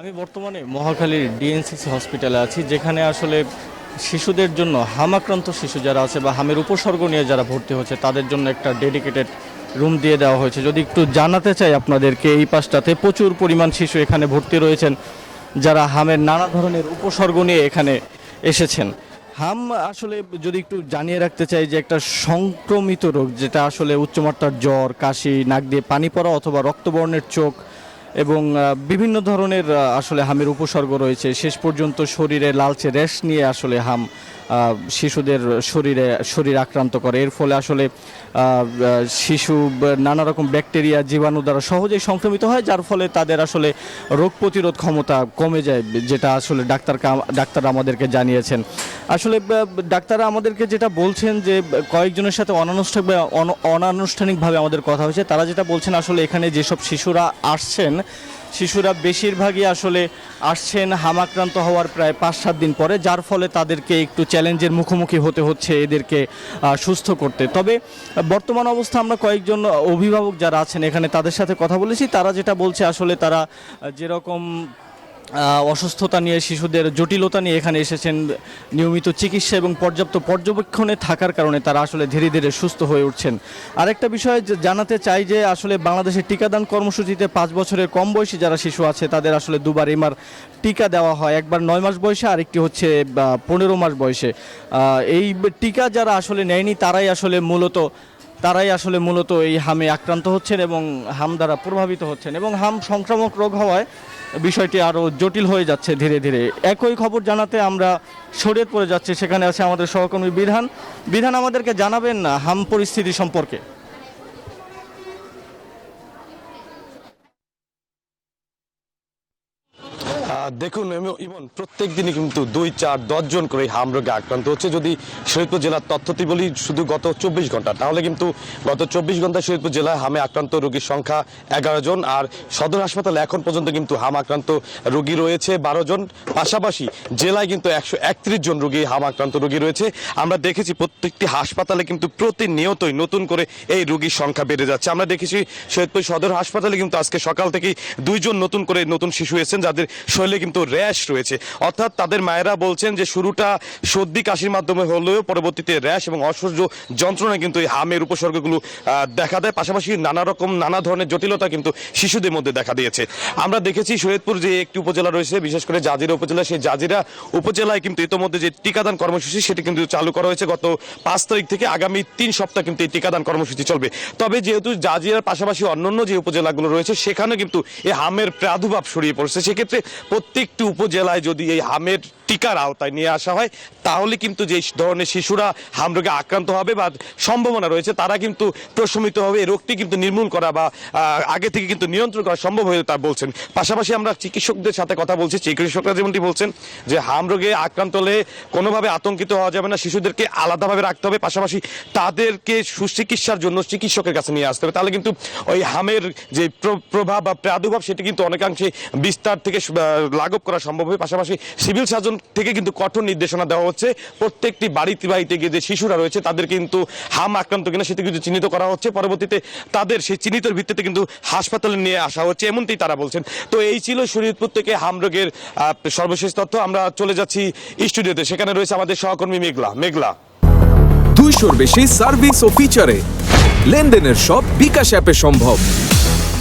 আমি বর্তমানে মহাখালীর ডিএনসিসি হসপিটালে আছি, যেখানে আসলে শিশুদের জন্য হামাক্রান্ত শিশু যারা আছে বা হামের উপসর্গ নিয়ে যারা ভর্তি হচ্ছে তাদের জন্য একটা ডেডিকেটেড রুম দিয়ে দেওয়া হয়েছে। যদি একটু জানাতে চাই আপনাদেরকে, এই পাশটাতে প্রচুর পরিমাণ শিশু এখানে ভর্তি রয়েছেন যারা হামের নানা ধরনের উপসর্গ নিয়ে এখানে এসেছেন। হাম আসলে যদি একটু জানিয়ে রাখতে চাই যে একটা সংক্রমিত রোগ, যেটা আসলে উচ্চমাত্রার জ্বর, কাশি, নাক দিয়ে পানি পড়া অথবা রক্তবর্ণের চোখ এবং বিভিন্ন ধরনের আসলে হামের উপসর্গ রয়েছে। শেষ পর্যন্ত শরীরে লালচে র্যাশ নিয়ে আসলে হাম শিশুদের শরীর আক্রান্ত করে। এর ফলে আসলে শিশু নানা রকম ব্যাকটেরিয়া, জীবাণু দ্বারা সহজেই সংক্রমিত হয়, যার ফলে তাদের আসলে রোগ প্রতিরোধ ক্ষমতা কমে যায়, যেটা আসলে ডাক্তাররা আমাদেরকে জানিয়েছেন। আসলে ডাক্তাররা আমাদেরকে যেটা বলছেন যে কয়েকজনের সাথে অনানুষ্ঠানিকভাবে আমাদের কথা হয়েছে, তারা যেটা বলছেন আসলে এখানে যেসব শিশুরা আসছেন, শিশুরা বেশিরভাগই আসলে আসছেন হামাক্রান্ত হওয়ার প্রায় 5-7 দিন পরে, যার ফলে তাদেরকে একটু চ্যালেঞ্জের মুখোমুখি হতে হচ্ছে এদেরকে সুস্থ করতে। তবে বর্তমান অবস্থা আমরা কয়েকজন অভিভাবক যারা আছেন এখানে তাদের সাথে কথা বলেছি, তারা যেটা বলছে আসলে তারা যেরকম অসুস্থতা নিয়ে, শিশুদের জটিলতা নিয়ে এখানে এসেছেন, নিয়মিত চিকিৎসা এবং পর্যাপ্ত পর্যবেক্ষণে থাকার কারণে তারা আসলে ধীরে ধীরে সুস্থ হয়ে উঠছেন। আরেকটা বিষয় জানাতে চাই যে আসলে বাংলাদেশের টিকাদান কর্মসূচিতে 5 বছরের কম বয়সী যারা শিশু আছে তাদের আসলে দুবার এমআর টিকা দেওয়া হয়, একবার 9 মাস বয়সে, আরেকটি হচ্ছে 15 মাস বয়সে। এই টিকা যারা আসলে নেয়নি তারাই আসলে মূলত এই হামে আক্রান্ত হচ্ছেন এবং হাম দ্বারা প্রভাবিত হচ্ছেন, এবং হাম সংক্রামক রোগ হওয়ায় বিষয়টি আরও জটিল হয়ে যাচ্ছে ধীরে ধীরে। একই খবর জানাতে আমরা শরীয়তপুরে যাচ্ছি, সেখানে আছে আমাদের সহকর্মী বিধান আমাদেরকে জানাবেন না হাম পরিস্থিতি সম্পর্কে। দেখুন ইমন, প্রত্যেক দিনই কিন্তু 2-4-10 জন করে হাম রোগে আক্রান্ত হচ্ছে। যদি শরীয়তপুর জেলার তথ্যটি বলি, শুধু গত 24 ঘন্টা, তাহলে কিন্তু গত 24 ঘন্টায় শরীয়তপুর জেলায় হামে আক্রান্ত রোগীর সংখ্যা 11 জন, আর সদর হাসপাতালে এখন পর্যন্ত কিন্তু হাম আক্রান্ত রোগী রয়েছে 12 জন। পাশাপাশি জেলায় কিন্তু 131 জন রোগী হাম আক্রান্ত রোগী রয়েছে। আমরা দেখেছি প্রত্যেকটি হাসপাতালে কিন্তু প্রতিনিয়তই নতুন করে এই রোগীর সংখ্যা বেড়ে যাচ্ছে। আমরা দেখেছি শরীয়তপুর সদর হাসপাতালে কিন্তু আজকে সকাল থেকেই 2 জন নতুন শিশু এসেছেন যাদের শরীরে কিন্তু র্যাশ রয়েছে। অর্থাৎ তাদের মায়েরা বলছেন যে শুরুটা সর্দি কাশির মাধ্যমে হলেও পরবর্তীতে র্যাশ এবং অসহ্য যন্ত্রণা কিন্তু এই হামের উপসর্গগুলো দেখা দেয়। পাশাপাশি নানা ধরনের জটিলতা কিন্তু শিশুদের মধ্যে দেখা দিয়েছে। আমরা দেখেছি শরীয়তপুর যে একটি উপজেলা রয়েছে, বিশেষ করে জাজিরা উপজেলা, সেই জাজিরা উপজেলায় কিন্তু ইতোমধ্যে যে টিকাদান কর্মসূচি সেটি কিন্তু চালু করা হয়েছে গত 5 তারিখ থেকে। আগামী 3 সপ্তাহ কিন্তু এই টিকাদান কর্মসূচি চলবে। তবে যেহেতু জাজিরার পাশাপাশি অন্যান্য যে উপজেলাগুলো রয়েছে সেখানে কিন্তু এই হামের প্রাদুর্ভাব ছড়িয়ে পড়ছে, সেক্ষেত্রে প্রত্যেকটি উপজেলায় যদি এই হামের টিকার আওতায় নিয়ে আসা হয়, তাহলে কিন্তু যে ধরনের শিশুরা হাম রোগে আক্রান্ত হবে বা সম্ভাবনা রয়েছে তারা কিন্তু প্রশমিত হবে, এই রোগটি কিন্তু নির্মূল করা বা আগে থেকে কিন্তু নিয়ন্ত্রণ করা সম্ভব হয়ে তা বলছেন। পাশাপাশি আমরা চিকিৎসকদের সাথে কথা বলছি, চিকিৎসকরা যেমনটি বলছেন যে হাম রোগে আক্রান্ত হলে কোনোভাবে আতঙ্কিত হওয়া যাবে না, শিশুদেরকে আলাদাভাবে রাখতে হবে, পাশাপাশি তাদেরকে সুচিকিৎসার জন্য চিকিৎসকের কাছে নিয়ে আসতে হবে। তাহলে কিন্তু ওই হামের যে প্রভাব বা প্রাদুর্ভাব সেটি কিন্তু অনেকাংশে বিস্তার থেকে লাঘব করা সম্ভব হবে। পাশাপাশি সিভিল সার্জন থেকে কিন্তু কঠোর নির্দেশনা দেওয়া হচ্ছে, প্রত্যেকটি বাড়িতে গিয়ে যে শিশুরা রয়েছে তাদের কিন্তু হাম আক্রান্ত কিনা সেটি কিন্তু চিহ্নিত করা হচ্ছে, পরবর্তীতে তাদের সেই চিহ্নিতের ভিত্তিতে কিন্তু হাসপাতালে নিয়ে আসা হচ্ছে, এমনটি তারা বলছেন। তো এই ছিল শরীয়তপুর থেকে হাম রোগের সর্বশেষ তথ্য। আমরা চলে যাচ্ছি স্টুডিওতে, সেখানে রয়েছে আমাদের সহকর্মী মেঘলা। 200-র বেশি সার্ভিস ও ফিচারে লেনদেনের সব বিকাশ অ্যাপে সম্ভব।